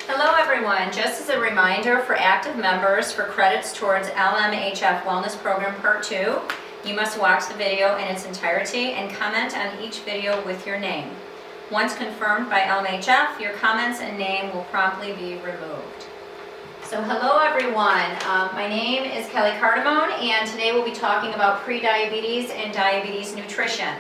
Hello everyone, just as a reminder for active members for credits towards LMHF Wellness Program Part 2, you must watch the video in its entirety and comment on each video with your name. Once confirmed by LMHF, your comments and name will promptly be removed. So hello everyone, my name is Kelly Cardamone and today we'll be talking about prediabetes and diabetes nutrition.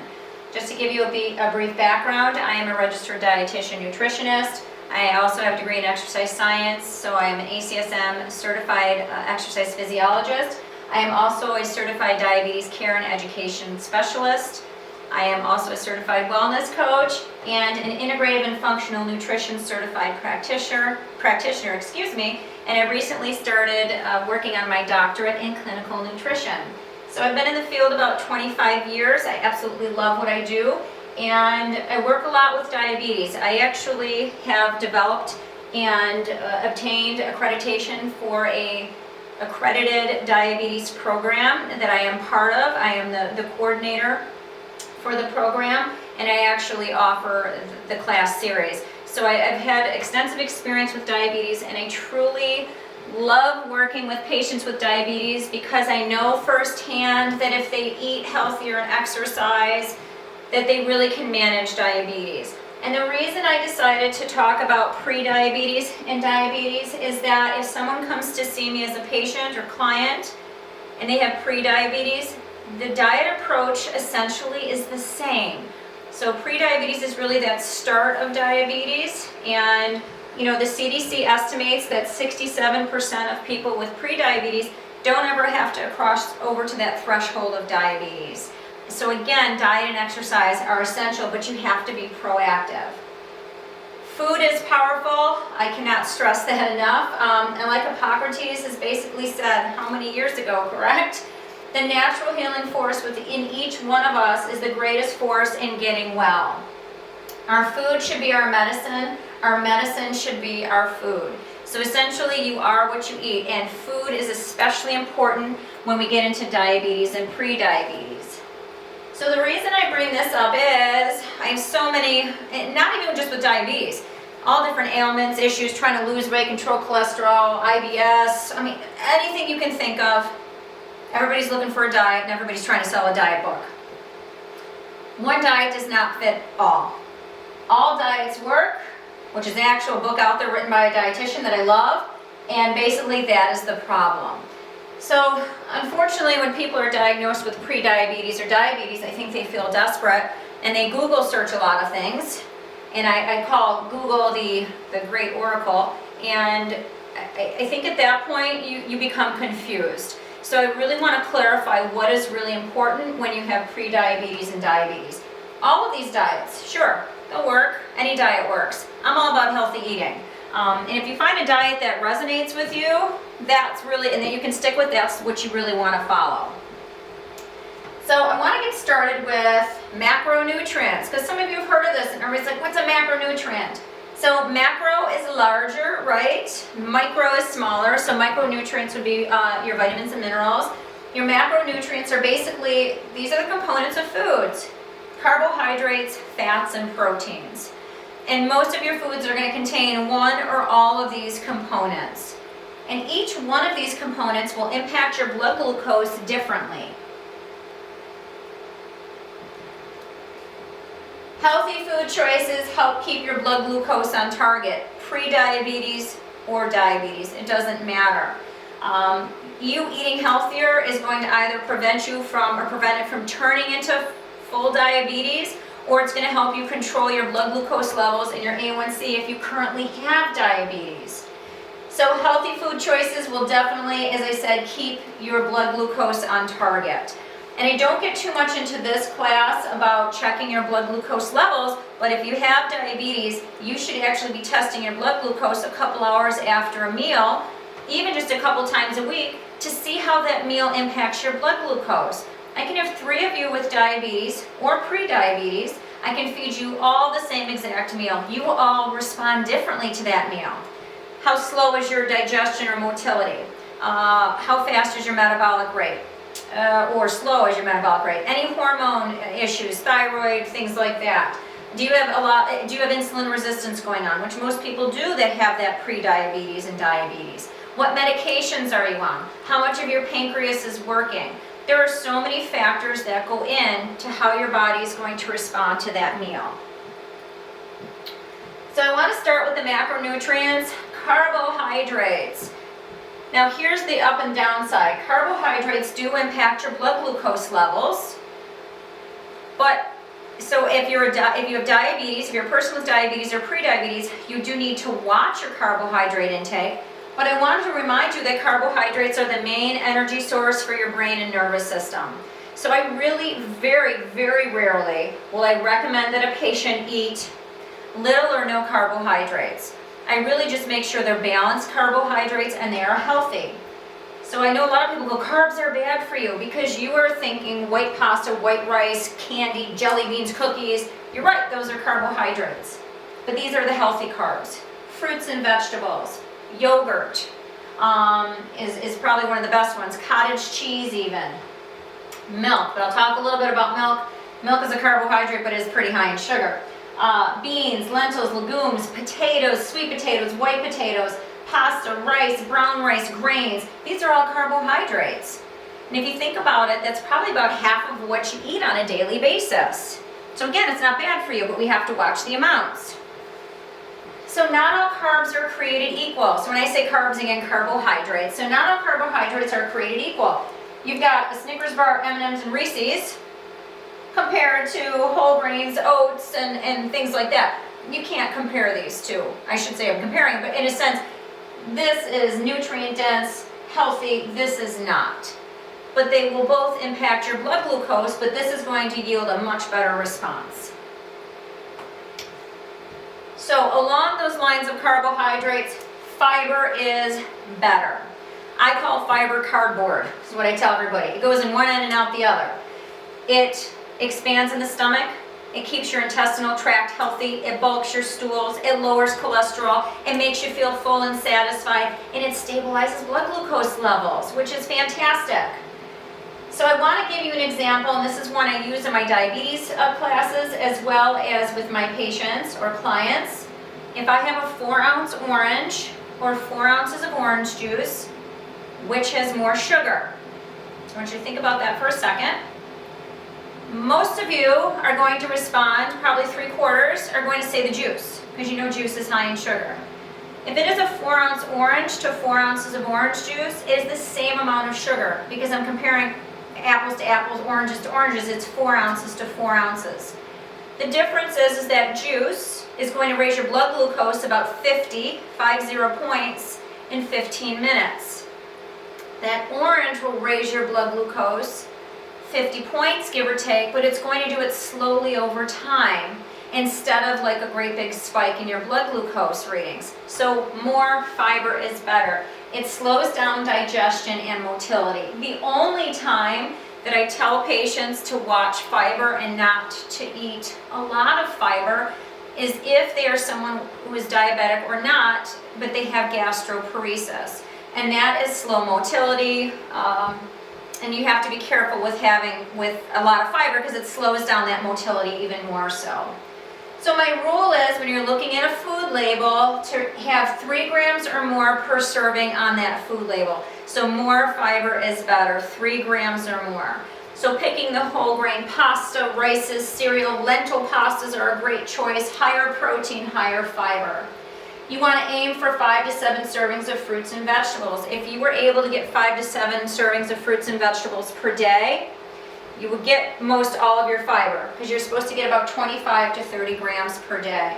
Just to give you a brief background, I am a registered dietitian nutritionist. I also have a degree in exercise science, so I am an ACSM certified exercise physiologist. I am also a certified diabetes care and education specialist. I am also a certified wellness coach and an integrative and functional nutrition certified practitioner, and I recently started working on my doctorate in clinical nutrition. So I've been in the field about 25 years. I absolutely love what I do. And I work a lot with diabetes. I actually have developed and obtained accreditation for a accredited diabetes program that I am part of. I am the coordinator for the program, and I actually offer the class series. So I've had extensive experience with diabetes, and I truly love working with patients with diabetes because I know firsthand that if they eat healthier and exercise, that they really can manage diabetes. And the reason I decided to talk about pre-diabetes and diabetes is that if someone comes to see me as a patient or client and they have pre-diabetes, the diet approach essentially is the same. So pre-diabetes is really that start of diabetes, and the CDC estimates that 67% of people with pre-diabetes don't ever have to cross over to that threshold of diabetes. So again, diet and exercise are essential, but you have to be proactive. Food is powerful. I cannot stress that enough. And like Hippocrates has basically said, how many years ago, correct? The natural healing force within each one of us is the greatest force in getting well. Our food should be our medicine. Our medicine should be our food. So essentially, you are what you eat, and food is especially important when we get into diabetes and pre-diabetes. So the reason I bring this up is I have so many, not even just with diabetes, all different ailments, issues, trying to lose weight, control cholesterol, IBS, anything you can think of. Everybody's looking for a diet and everybody's trying to sell a diet book. One diet does not fit all. All diets work, which is an actual book out there written by a dietitian that I love, and basically that is the problem. So unfortunately, when people are diagnosed with pre-diabetes or diabetes, I think they feel desperate and they Google search a lot of things, and I call Google the great oracle, and I think at that point you become confused. So I really want to clarify what is really important when you have pre-diabetes and diabetes. All of these diets, sure, they'll work. Any diet works. I'm all about healthy eating. And if you find a diet that resonates with you, that's really, and that you can stick with, that's what you really want to follow. So I want to get started with macronutrients, because some of you have heard of this, and everybody's like, what's a macronutrient? So macro is larger, right? Micro is smaller, so micronutrients would be your vitamins and minerals. Your macronutrients are basically, these are the components of foods: carbohydrates, fats, and proteins. And most of your foods are going to contain one or all of these components. And each one of these components will impact your blood glucose differently. Healthy food choices help keep your blood glucose on target, pre-diabetes or diabetes, it doesn't matter. You eating healthier is going to either prevent you from, or prevent it from turning into full diabetes, or it's going to help you control your blood glucose levels and your A1C if you currently have diabetes. So healthy food choices will definitely, as I said, keep your blood glucose on target. And I don't get too much into this class about checking your blood glucose levels, but if you have diabetes, you should actually be testing your blood glucose a couple hours after a meal, even just a couple times a week, to see how that meal impacts your blood glucose. I can have 3 of you with diabetes or pre-diabetes. I can feed you all the same exact meal. You will all respond differently to that meal. How slow is your digestion or motility? How fast is your metabolic rate? Or slow is your metabolic rate? Any hormone issues, thyroid, things like that. Do you have insulin resistance going on, which most people do that have that pre-diabetes and diabetes? What medications are you on? How much of your pancreas is working? There are so many factors that go in to how your body is going to respond to that meal. So I want to start with the macronutrients, carbohydrates. Now here's the up and down side. Carbohydrates do impact your blood glucose levels, but so if you have diabetes, if you're a person with diabetes or pre-diabetes, you do need to watch your carbohydrate intake. But I wanted to remind you that carbohydrates are the main energy source for your brain and nervous system. So I really, very, very rarely will I recommend that a patient eat little or no carbohydrates. I really just make sure they're balanced carbohydrates and they are healthy. So I know a lot of people go, carbs are bad for you, because you are thinking white pasta, white rice, candy, jelly beans, cookies. You're right, those are carbohydrates. But these are the healthy carbs. Fruits and vegetables, yogurt is probably one of the best ones. Cottage cheese even. Milk, but I'll talk a little bit about milk. Milk is a carbohydrate, but it is pretty high in sugar. Beans, lentils, legumes, potatoes, sweet potatoes, white potatoes, pasta, rice, brown rice, grains. These are all carbohydrates. And if you think about it, that's probably about half of what you eat on a daily basis. So again, it's not bad for you, but we have to watch the amounts. So not all carbs are created equal. So when I say carbs, again, carbohydrates. So not all carbohydrates are created equal. You've got a Snickers bar, M&Ms, and Reese's compared to whole grains, oats, and things like that. You can't compare these two. I should say I'm comparing, but in a sense, this is nutrient dense, healthy, this is not. But they will both impact your blood glucose, but this is going to yield a much better response. So along those lines of carbohydrates, fiber is better. I call fiber cardboard, is what I tell everybody. It goes in one end and out the other. It expands in the stomach. It keeps your intestinal tract healthy. It bulks your stools. It lowers cholesterol. It makes you feel full and satisfied. And it stabilizes blood glucose levels, which is fantastic. So I want to give you an example, and this is one I use in my diabetes classes as well as with my patients or clients. If I have a 4-ounce orange or 4 ounces of orange juice, which has more sugar? So I want you to think about that for a second. Most of you are going to respond, probably 3/4 are going to say the juice, because you know juice is high in sugar. If it is a 4-ounce orange to 4 ounces of orange juice, it is the same amount of sugar, because I'm comparing apples to apples, oranges to oranges. It's 4 ounces to 4 ounces. The difference is that juice is going to raise your blood glucose about 50 points in 15 minutes. That orange will raise your blood glucose 50 points, give or take, but it's going to do it slowly over time instead of like a great big spike in your blood glucose readings. So more fiber is better. It slows down digestion and motility. The only time that I tell patients to watch fiber and not to eat a lot of fiber is if they are someone who is diabetic or not, but they have gastroparesis. And that is slow motility, and you have to be careful with having a lot of fiber because it slows down that motility even more so. So my rule is when you're looking at a food label to have 3 grams or more per serving on that food label. So more fiber is better, 3 grams or more. So picking the whole grain pasta, rices, cereal, lentil pastas are a great choice. Higher protein, higher fiber. You want to aim for 5 to 7 servings of fruits and vegetables. If you were able to get 5 to 7 servings of fruits and vegetables per day, you would get most all of your fiber, because you're supposed to get about 25 to 30 grams per day.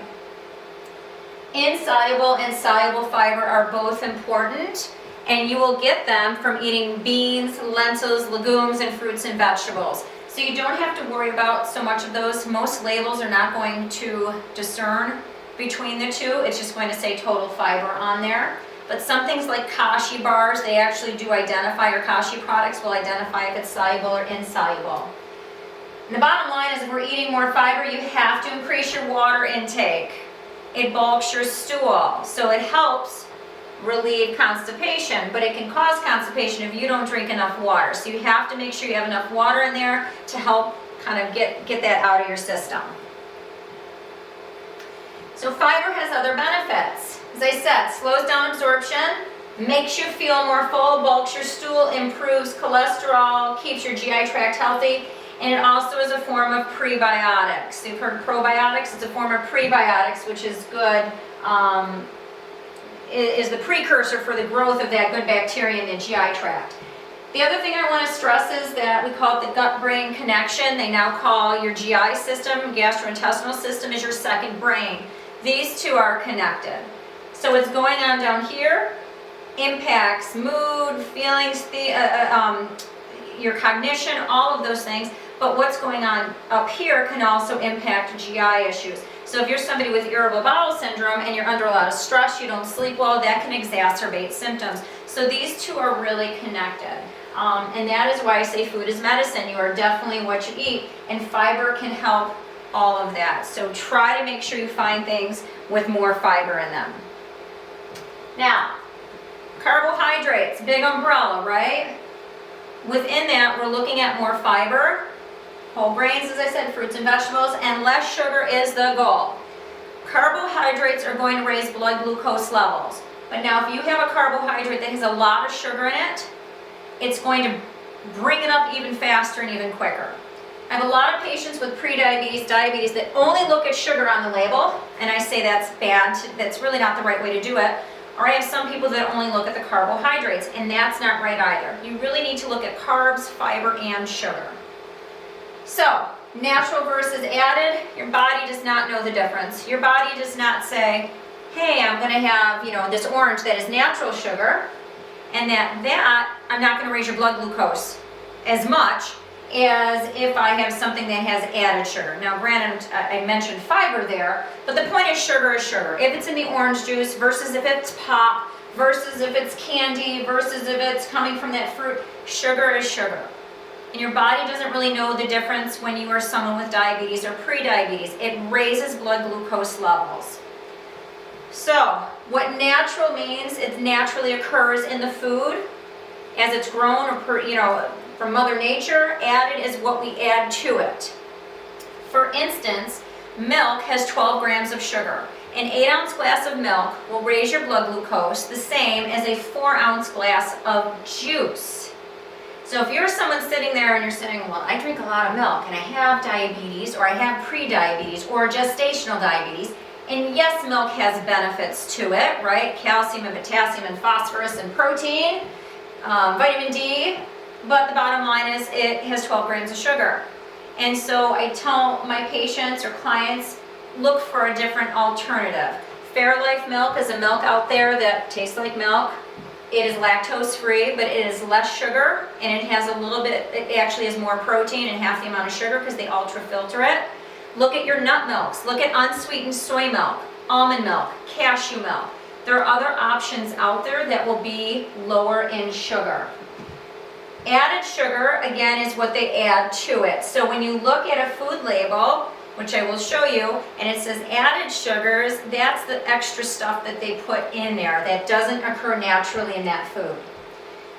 Insoluble and soluble fiber are both important, and you will get them from eating beans, lentils, legumes, and fruits and vegetables. So you don't have to worry about so much of those. Most labels are not going to discern between the two. It's just going to say total fiber on there. But some things like Kashi bars, they actually do identify, or Kashi products will identify if it's soluble or insoluble. And the bottom line is if we're eating more fiber, you have to increase your water intake. It bulks your stool, so it helps relieve constipation, but it can cause constipation if you don't drink enough water. So you have to make sure you have enough water in there to help kind of get that out of your system. So fiber has other benefits. As I said, slows down absorption, makes you feel more full, bulks your stool, improves cholesterol, keeps your GI tract healthy, and it also is a form of prebiotics. You've heard probiotics, it's a form of prebiotics, which is good, is the precursor for the growth of that good bacteria in the GI tract. The other thing I want to stress is that we call it the gut-brain connection. They now call your GI system, gastrointestinal system, is your second brain. These two are connected. So what's going on down here impacts mood, feelings, your cognition, all of those things. But what's going on up here can also impact GI issues. So if you're somebody with irritable bowel syndrome and you're under a lot of stress, you don't sleep well, that can exacerbate symptoms. So these two are really connected. And that is why I say food is medicine. You are definitely what you eat, and fiber can help all of that. So try to make sure you find things with more fiber in them. Now, carbohydrates, big umbrella, right? Within that, we're looking at more fiber, whole grains, as I said, fruits and vegetables, and less sugar is the goal. Carbohydrates are going to raise blood glucose levels. But now if you have a carbohydrate that has a lot of sugar in it, it's going to bring it up even faster and even quicker. I have a lot of patients with prediabetes, diabetes that only look at sugar on the label, and I say that's bad, that's really not the right way to do it. Or I have some people that only look at the carbohydrates, and that's not right either. You really need to look at carbs, fiber, and sugar. So, natural versus added, your body does not know the difference. Your body does not say, hey, I'm going to have, this orange that is natural sugar, and that I'm not going to raise your blood glucose as much as if I have something that has added sugar. Now granted, I mentioned fiber there, but the point is sugar is sugar. If it's in the orange juice versus if it's pop, versus if it's candy, versus if it's coming from that fruit, sugar is sugar. And your body doesn't really know the difference when you are someone with diabetes or prediabetes. It raises blood glucose levels. So, what natural means, it naturally occurs in the food as it's grown or from Mother Nature. Added is what we add to it. For instance, milk has 12 grams of sugar. An 8-ounce glass of milk will raise your blood glucose the same as a 4-ounce glass of juice. So if you're someone sitting there and you're saying, well, I drink a lot of milk and I have diabetes or I have pre-diabetes or gestational diabetes, and yes, milk has benefits to it, right? Calcium and potassium and phosphorus and protein, vitamin D, but the bottom line is it has 12 grams of sugar. And so I tell my patients or clients, look for a different alternative. Fairlife milk is a milk out there that tastes like milk. It is lactose free, but it is less sugar, and it has a little bit, it actually has more protein and half the amount of sugar because they ultra filter it. Look at your nut milks. Look at unsweetened soy milk, almond milk, cashew milk. There are other options out there that will be lower in sugar. Added sugar, again, is what they add to it. So when you look at a food label, which I will show you, and it says added sugars, that's the extra stuff that they put in there that doesn't occur naturally in that food.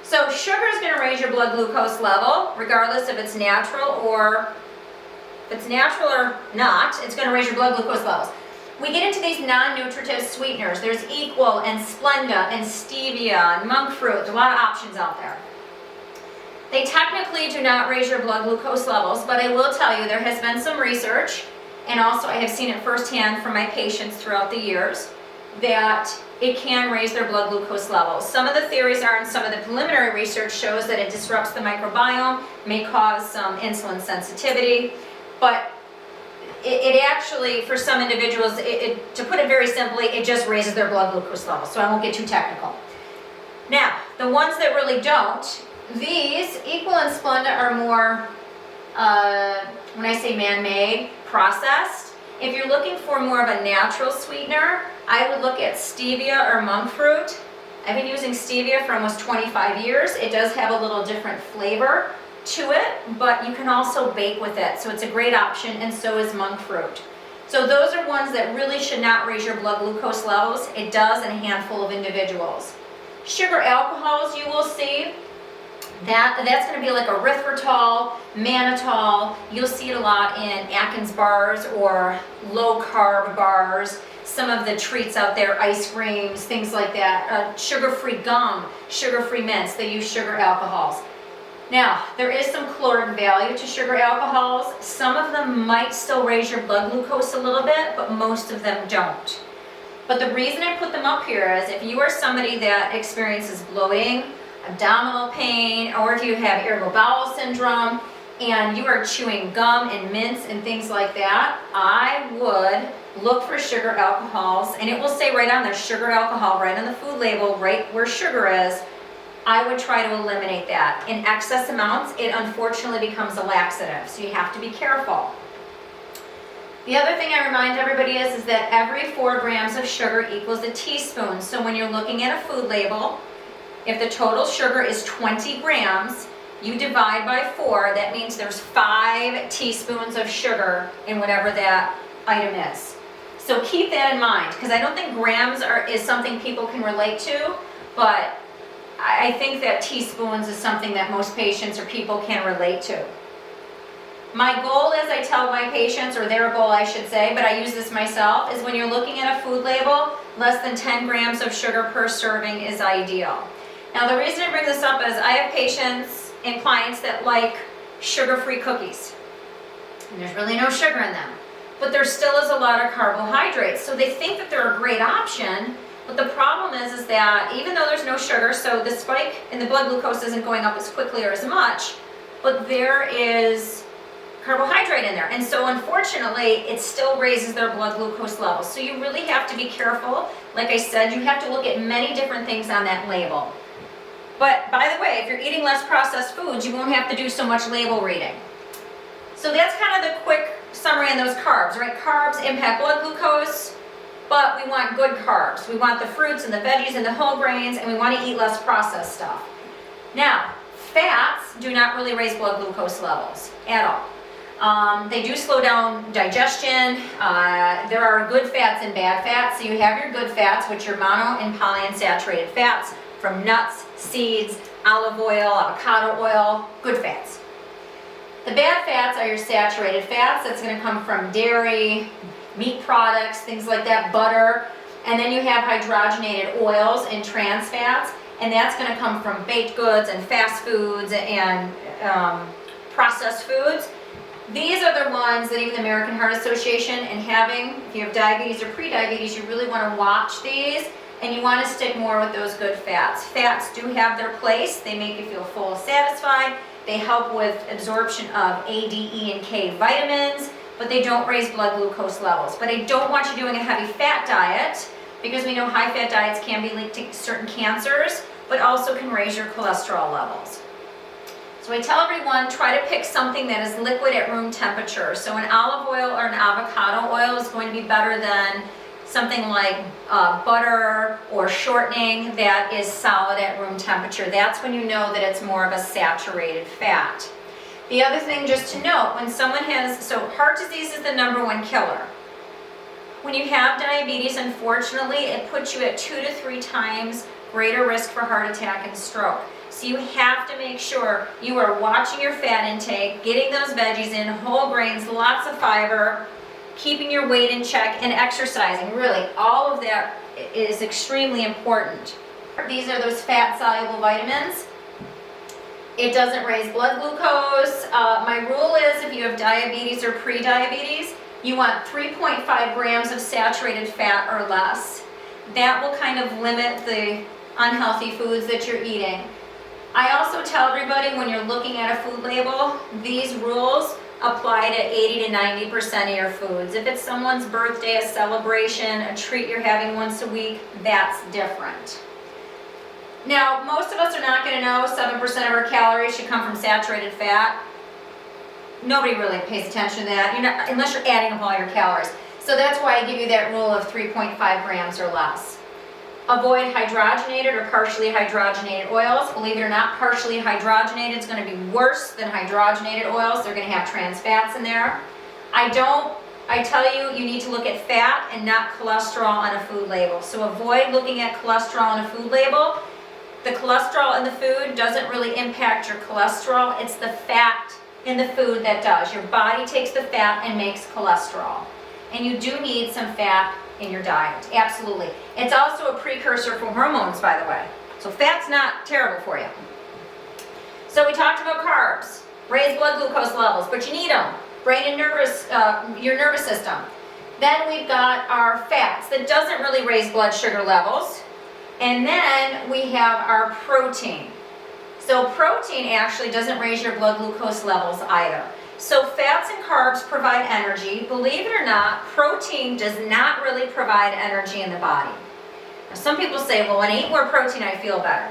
So sugar is going to raise your blood glucose level, regardless if it's natural or not, it's going to raise your blood glucose levels. We get into these non-nutritive sweeteners. There's Equal and Splenda and Stevia and monk fruit. There's a lot of options out there. They technically do not raise your blood glucose levels, but I will tell you there has been some research, and also I have seen it firsthand from my patients throughout the years, that it can raise their blood glucose levels. Some of the theories are, and some of the preliminary research shows that it disrupts the microbiome, may cause some insulin sensitivity, but it actually, for some individuals, to put it very simply, it just raises their blood glucose levels, so I won't get too technical. Now, the ones that really don't, these, Equal and Splenda, are more, when I say man-made, processed. If you're looking for more of a natural sweetener, I would look at Stevia or monk fruit. I've been using Stevia for almost 25 years. It does have a little different flavor to it, but you can also bake with it, so it's a great option, and so is monk fruit. So those are ones that really should not raise your blood glucose levels. It does in a handful of individuals. Sugar alcohols, you will see, that's going to be like erythritol, mannitol. You'll see it a lot in Atkins bars or low carb bars. some of the treats out there, ice creams, things like that, sugar-free gum, sugar-free mints, they use sugar alcohols. Now, there is some caloric value to sugar alcohols. Some of them might still raise your blood glucose a little bit, but most of them don't. But the reason I put them up here is if you are somebody that experiences bloating, abdominal pain, or if you have irritable bowel syndrome and you are chewing gum and mints and things like that, I would look for sugar alcohols, and it will say right on there, sugar alcohol, right on the food label, right where sugar is. I would try to eliminate that. In excess amounts, it unfortunately becomes a laxative, so you have to be careful. The other thing I remind everybody is that every 4 grams of sugar equals a teaspoon. So when you're looking at a food label, if the total sugar is 20 grams, you divide by 4, that means there's 5 teaspoons of sugar in whatever that item is. So keep that in mind, because I don't think grams is something people can relate to, but I think that teaspoons is something that most patients or people can relate to. My goal is, I tell my patients, or their goal I should say, but I use this myself, is when you're looking at a food label, less than 10 grams of sugar per serving is ideal. Now the reason I bring this up is I have patients and clients that like sugar-free cookies. And there's really no sugar in them, but there still is a lot of carbohydrates. So they think that they're a great option, but the problem is that even though there's no sugar, so the spike in the blood glucose isn't going up as quickly or as much, but there is carbohydrate in there. And so unfortunately, it still raises their blood glucose levels. So you really have to be careful. Like I said, you have to look at many different things on that label. But by the way, if you're eating less processed foods, you won't have to do so much label reading. So that's kind of the quick summary on those carbs, right? Carbs impact blood glucose, but we want good carbs. We want the fruits and the veggies and the whole grains, and we want to eat less processed stuff. Now, fats do not really raise blood glucose levels at all. They do slow down digestion. There are good fats and bad fats. So you have your good fats, which are mono and polyunsaturated fats from nuts, seeds, olive oil, avocado oil, good fats. The bad fats are your saturated fats. That's going to come from dairy, meat products, things like that, butter. And then you have hydrogenated oils and trans fats, and that's going to come from baked goods and fast foods and processed foods. These are the ones that even the American Heart Association, and if you have diabetes or pre-diabetes, you really want to watch these, and you want to stick more with those good fats. Fats do have their place. They make you feel full, satisfied. They help with absorption of A, D, E, and K vitamins, but they don't raise blood glucose levels. But I don't want you doing a heavy fat diet, because we know high fat diets can be linked to certain cancers, but also can raise your cholesterol levels. So I tell everyone, try to pick something that is liquid at room temperature. So an olive oil or an avocado oil is going to be better than something like butter or shortening that is solid at room temperature. That's when you know that it's more of a saturated fat. The other thing just to note, when someone so heart disease is the #1 killer. When you have diabetes, unfortunately, it puts you at 2 to 3 times greater risk for heart attack and stroke. So you have to make sure you are watching your fat intake, getting those veggies in, whole grains, lots of fiber, keeping your weight in check, and exercising. Really, all of that is extremely important. These are those fat-soluble vitamins. It doesn't raise blood glucose. My rule is if you have diabetes or pre-diabetes, you want 3.5 grams of saturated fat or less. That will kind of limit the unhealthy foods that you're eating. I also tell everybody when you're looking at a food label, these rules apply to 80 to 90% of your foods. If it's someone's birthday, a celebration, a treat you're having once a week, that's different. Now, most of us are not going to know 7% of our calories should come from saturated fat. Nobody really pays attention to that, unless you're adding up all your calories. So that's why I give you that rule of 3.5 grams or less. Avoid hydrogenated or partially hydrogenated oils. Believe it or not, partially hydrogenated is going to be worse than hydrogenated oils. They're going to have trans fats in there. I tell you, you need to look at fat and not cholesterol on a food label. So avoid looking at cholesterol on a food label. The cholesterol in the food doesn't really impact your cholesterol. It's the fat in the food that does. Your body takes the fat and makes cholesterol. And you do need some fat in your diet, absolutely. It's also a precursor for hormones, by the way. So fat's not terrible for you. So we talked about carbs, raise blood glucose levels, but you need them. Brain and your nervous system. Then we've got our fats that doesn't really raise blood sugar levels. And then we have our protein. So protein actually doesn't raise your blood glucose levels either. So fats and carbs provide energy. Believe it or not, protein does not really provide energy in the body. Now, some people say, well, when I eat more protein, I feel better.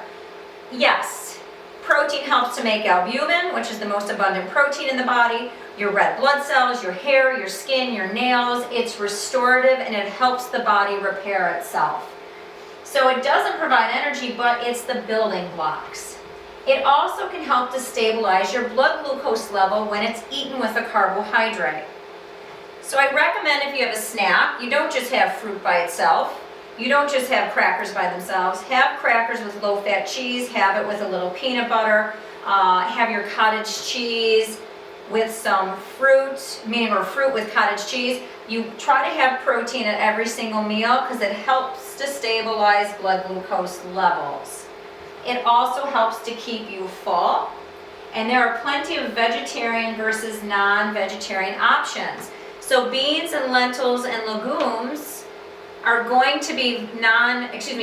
Yes, protein helps to make albumin, which is the most abundant protein in the body, your red blood cells, your hair, your skin, your nails. It's restorative and it helps the body repair itself. So it doesn't provide energy, but it's the building blocks. It also can help to stabilize your blood glucose level when it's eaten with a carbohydrate. So I recommend if you have a snack, you don't just have fruit by itself. You don't just have crackers by themselves. Have crackers with low-fat cheese. Have it with a little peanut butter. Have your cottage cheese with some fruit, meaning or fruit with cottage cheese. You try to have protein at every single meal because it helps to stabilize blood glucose levels. It also helps to keep you full. And there are plenty of vegetarian versus non-vegetarian options. So beans and lentils and legumes are going to be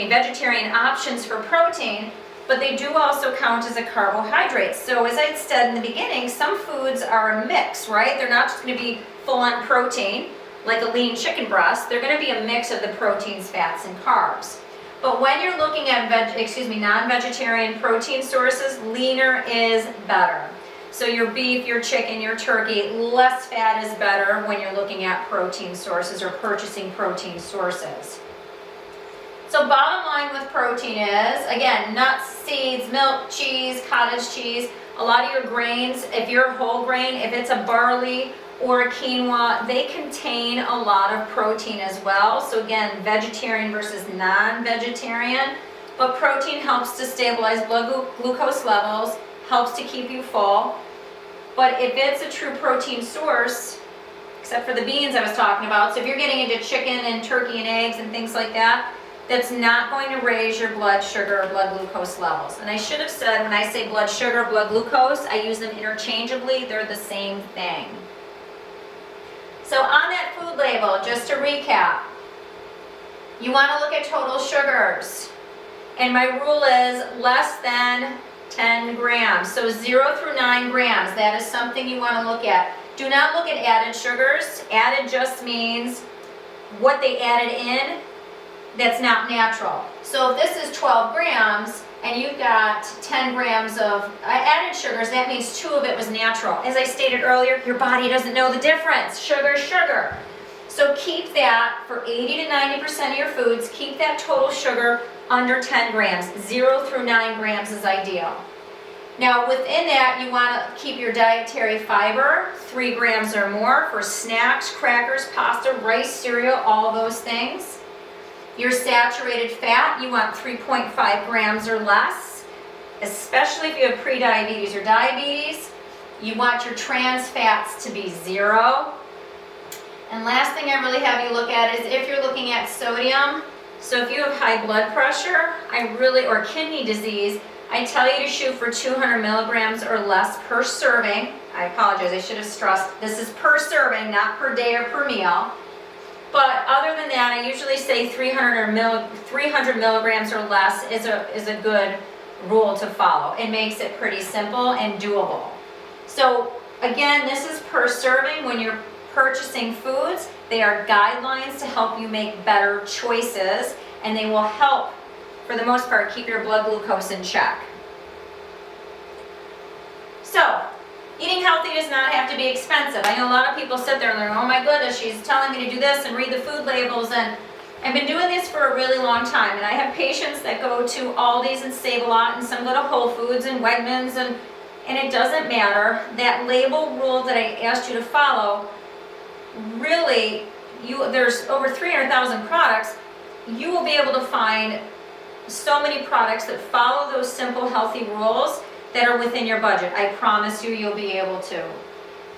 vegetarian options for protein, but they do also count as a carbohydrate. So as I said in the beginning, some foods are a mix, right? They're not just going to be full-on protein, like a lean chicken breast. They're going to be a mix of the proteins, fats, and carbs. But when you're looking at non-vegetarian protein sources, leaner is better. So your beef, your chicken, your turkey, less fat is better when you're looking at protein sources or purchasing protein sources. So bottom line with protein is, again, nuts, seeds, milk, cheese, cottage cheese, a lot of your grains, if you're whole grain, if it's a barley or a quinoa, they contain a lot of protein as well. So again, vegetarian versus non-vegetarian, but protein helps to stabilize blood glucose levels, helps to keep you full. But if it's a true protein source, except for the beans I was talking about, so if you're getting into chicken and turkey and eggs and things like that, that's not going to raise your blood sugar or blood glucose levels. And I should have said, when I say blood sugar, blood glucose, I use them interchangeably. They're the same thing. So on that food label, just to recap, you want to look at total sugars. And my rule is less than 10 grams. So 0 through 9 grams, that is something you want to look at. Do not look at added sugars. Added just means what they added in that's not natural. So if this is 12 grams and you've got 10 grams of added sugars, that means 2 of it was natural. As I stated earlier, your body doesn't know the difference. Sugar is sugar. So keep that for 80 to 90% of your foods, keep that total sugar under 10 grams. 0 through 9 grams is ideal. Now within that, you want to keep your dietary fiber, 3 grams or more for snacks, crackers, pasta, rice, cereal, all those things. Your saturated fat, you want 3.5 grams or less, especially if you have prediabetes or diabetes. You want your trans fats to be 0. And last thing I really have you look at is if you're looking at sodium. So if you have high blood pressure, or kidney disease, I tell you to shoot for 200 milligrams or less per serving. I apologize, I should have stressed, this is per serving, not per day or per meal. But other than that, I usually say 300 milligrams or less is a good rule to follow. It makes it pretty simple and doable. So again, this is per serving. When you're purchasing foods, they are guidelines to help you make better choices, and they will help, for the most part, keep your blood glucose in check. So, eating healthy does not have to be expensive. I know a lot of people sit there and they're, oh my goodness, she's telling me to do this and read the food labels, and I've been doing this for a really long time, and I have patients that go to Aldi's and Save-A-Lot, and some go to Whole Foods and Wegmans, and it doesn't matter. That label rule that I asked you to follow, really, there's over 300,000 products. You will be able to find so many products that follow those simple, healthy rules that are within your budget. I promise you, you'll be able to.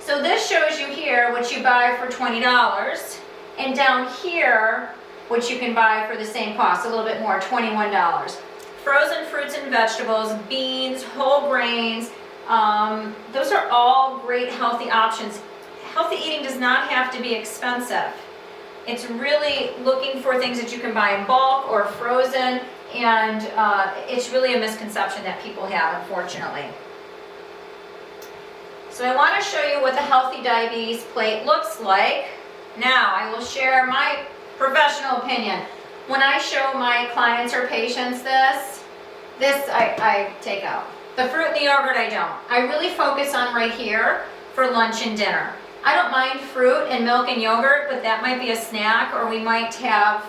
So this shows you here what you buy for $20, and down here which you can buy for the same cost, a little bit more, $21. Frozen fruits and vegetables, beans, whole grains, those are all great healthy options. Healthy eating does not have to be expensive. It's really looking for things that you can buy in bulk or frozen, and it's really a misconception that people have, unfortunately. So I want to show you what the healthy diabetes plate looks like. Now, I will share my professional opinion. When I show my clients or patients this I take out. The fruit and the yogurt I don't. I really focus on right here for lunch and dinner. I don't mind fruit and milk and yogurt, but that might be a snack, or we might have,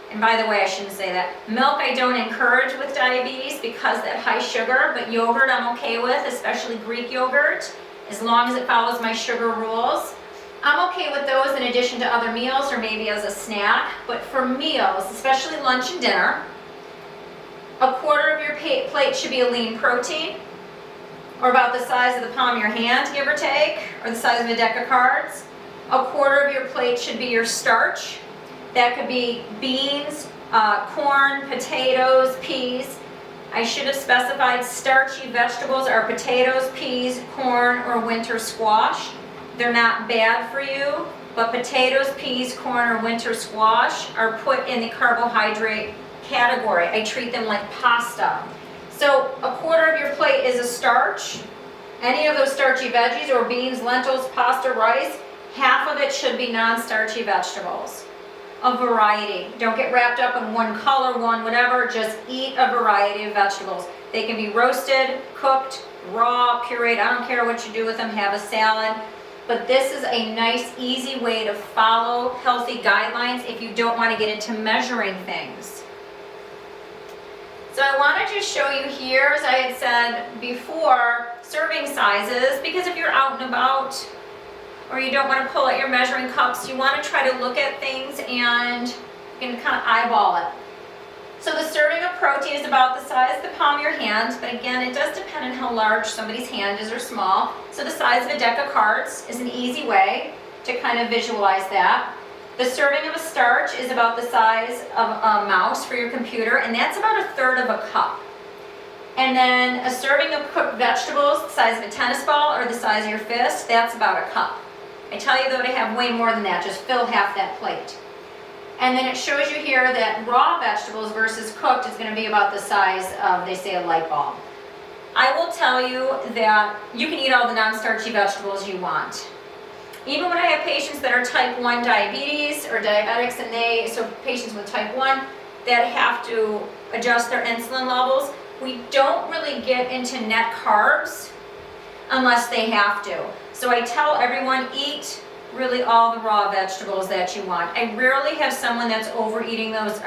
and by the way, I shouldn't say that. Milk I don't encourage with diabetes because that high sugar, but yogurt I'm okay with, especially Greek yogurt, as long as it follows my sugar rules. I'm okay with those in addition to other meals or maybe as a snack, but for meals, especially lunch and dinner, a quarter of your plate should be a lean protein, or about the size of the palm of your hand, give or take, or the size of a deck of cards. A quarter of your plate should be your starch. That could be beans, corn, potatoes, peas. I should have specified starchy vegetables are potatoes, peas, corn, or winter squash. They're not bad for you, but potatoes, peas, corn, or winter squash are put in the carbohydrate category. I treat them like pasta. So a quarter of your plate is a starch. Any of those starchy veggies or beans, lentils, pasta, rice, half of it should be non-starchy vegetables. A variety. Don't get wrapped up in one color, one whatever, just eat a variety of vegetables. They can be roasted, cooked, raw, pureed, I don't care what you do with them, have a salad. But this is a nice, easy way to follow healthy guidelines if you don't want to get into measuring things. So I wanted to show you here, as I had said before, serving sizes, because if you're out and about or you don't want to pull out your measuring cups, you want to try to look at things and you can kind of eyeball it. So the serving of protein is about the size of the palm of your hand, but again, it does depend on how large somebody's hand is or small. So the size of a deck of cards is an easy way to kind of visualize that. The serving of a starch is about the size of a mouse for your computer, and that's about a third of a cup. And then a serving of cooked vegetables, the size of a tennis ball or the size of your fist, that's about a cup. I tell you though to have way more than that, just fill half that plate. And then it shows you here that raw vegetables versus cooked is going to be about the size of, they say, a light bulb. I will tell you that you can eat all the non-starchy vegetables you want. Even when I have patients that are type 1 diabetes or diabetics, and so patients with type 1 that have to adjust their insulin levels, we don't really get into net carbs unless they have to. So I tell everyone, eat really all the raw vegetables that you want. I rarely have someone that's overeating those,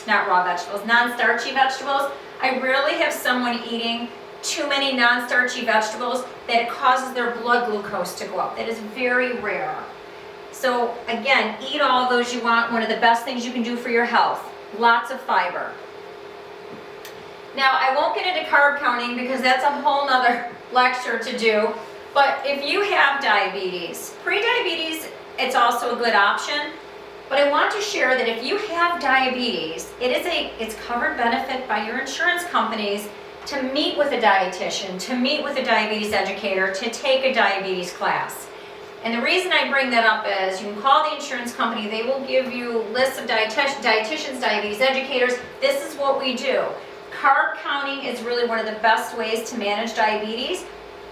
not raw vegetables, non-starchy vegetables. I rarely have someone eating too many non-starchy vegetables that it causes their blood glucose to go up. That is very rare. So again, eat all those you want. One of the best things you can do for your health. Lots of fiber. Now, I won't get into carb counting because that's a whole nother lecture to do. But if you have diabetes, pre-diabetes, it's also a good option. But I want to share that if you have diabetes, it's covered benefit by your insurance companies to meet with a dietitian, to meet with a diabetes educator, to take a diabetes class. And the reason I bring that up is you can call the insurance company, they will give you lists of dietitians, diabetes educators. This is what we do. Carb counting is really one of the best ways to manage diabetes,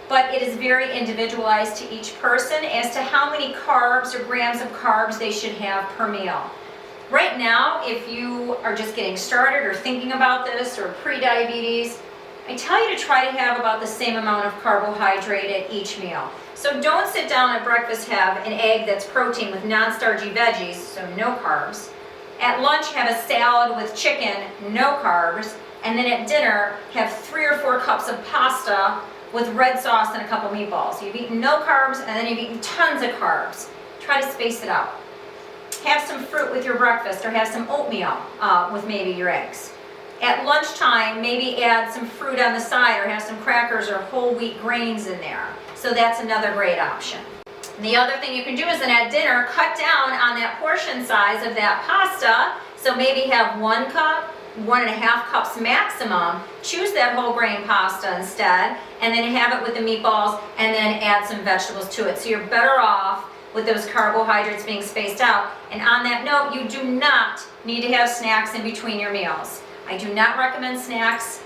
but it is very individualized to each person as to how many carbs or grams of carbs they should have per meal. Right now, if you are just getting started or thinking about this or pre-diabetes, I tell you to try to have about the same amount of carbohydrate at each meal. So don't sit down at breakfast, have an egg that's protein with non-starchy veggies, so no carbs. At lunch, have a salad with chicken, no carbs. And then at dinner, have 3 or 4 cups of pasta with red sauce and a couple meatballs. You've eaten no carbs, and then you've eaten tons of carbs. Try to space it out. Have some fruit with your breakfast, or have some oatmeal with maybe your eggs. At lunchtime, maybe add some fruit on the side, or have some crackers or whole wheat grains in there. So that's another great option. The other thing you can do is then at dinner, cut down on that portion size of that pasta. So maybe have 1 cup, 1.5 cups maximum. Choose that whole grain pasta instead, and then have it with the meatballs, and then add some vegetables to it. So you're better off with those carbohydrates being spaced out. And on that note, you do not need to have snacks in between your meals. I do not recommend snacks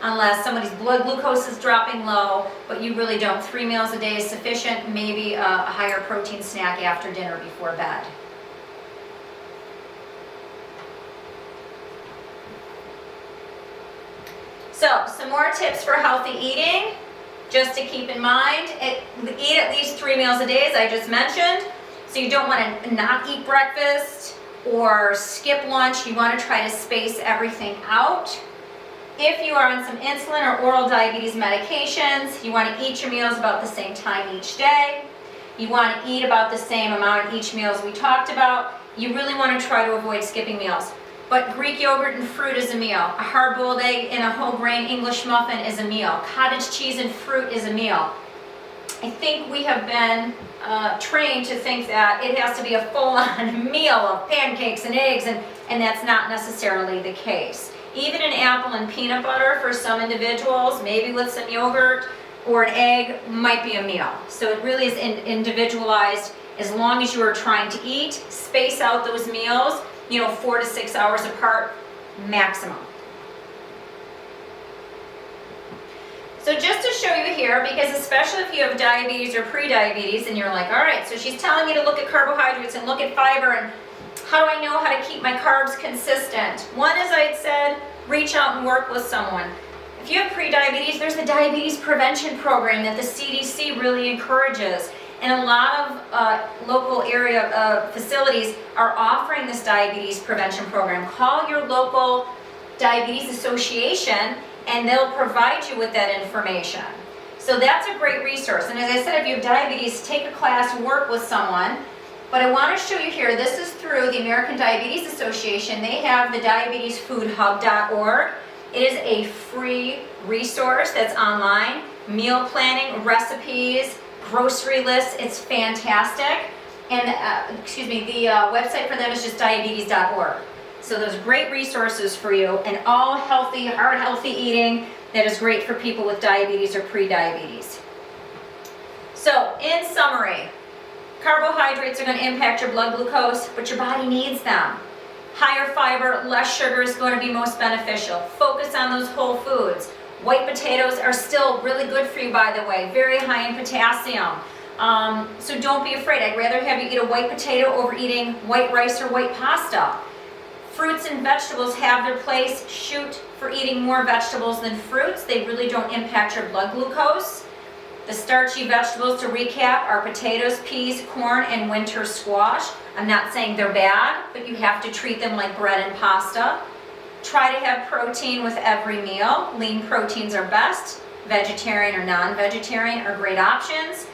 unless somebody's blood glucose is dropping low, but you really don't. 3 meals a day is sufficient, maybe a higher protein snack after dinner before bed. So, some more tips for healthy eating, just to keep in mind. Eat at least 3 meals a day, as I just mentioned. So you don't want to not eat breakfast or skip lunch. You want to try to space everything out. If you are on some insulin or oral diabetes medications, you want to eat your meals about the same time each day. You want to eat about the same amount each meal as we talked about. You really want to try to avoid skipping meals. But Greek yogurt and fruit is a meal. A hard-boiled egg and a whole grain English muffin is a meal. Cottage cheese and fruit is a meal. I think we have been trained to think that it has to be a full-on meal of pancakes and eggs, and that's not necessarily the case. Even an apple and peanut butter for some individuals, maybe with some yogurt or an egg, might be a meal. So it really is individualized. As long as you are trying to eat, space out those meals, 4 to 6 hours apart maximum. So just to show you here, because especially if you have diabetes or pre-diabetes and you're like, all right, so she's telling me to look at carbohydrates and look at fiber, and how do I know how to keep my carbs consistent? One, as I had said, reach out and work with someone. If you have pre-diabetes, there's the diabetes prevention program that the CDC really encourages. And a lot of local area facilities are offering this diabetes prevention program. Call your local diabetes association and they'll provide you with that information. So that's a great resource. And as I said, if you have diabetes, take a class, work with someone. But I want to show you here, this is through the American Diabetes Association. They have the diabetesfoodhub.org. It is a free resource that's online. Meal planning, recipes, grocery lists, it's fantastic. And the website for them is just diabetes.org. So there's great resources for you, and all healthy, heart healthy eating that is great for people with diabetes or pre-diabetes. So in summary, carbohydrates are going to impact your blood glucose, but your body needs them. Higher fiber, less sugar is going to be most beneficial. Focus on those whole foods. White potatoes are still really good for you, by the way, very high in potassium. So don't be afraid. I'd rather have you eat a white potato over eating white rice or white pasta. Fruits and vegetables have their place. Shoot for eating more vegetables than fruits. They really don't impact your blood glucose. The starchy vegetables, to recap, are potatoes, peas, corn, and winter squash. I'm not saying they're bad, but you have to treat them like bread and pasta. Try to have protein with every meal. Lean proteins are best. Vegetarian or non-vegetarian are great options.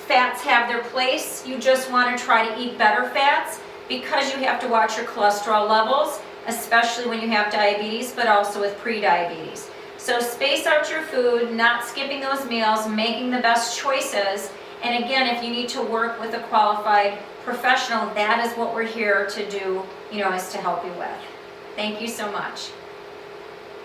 Fats have their place. You just want to try to eat better fats because you have to watch your cholesterol levels, especially when you have diabetes, but also with pre-diabetes. So space out your food, not skipping those meals, making the best choices. And again, if you need to work with a qualified professional, that is what we're here to do, is to help you with. Thank you so much.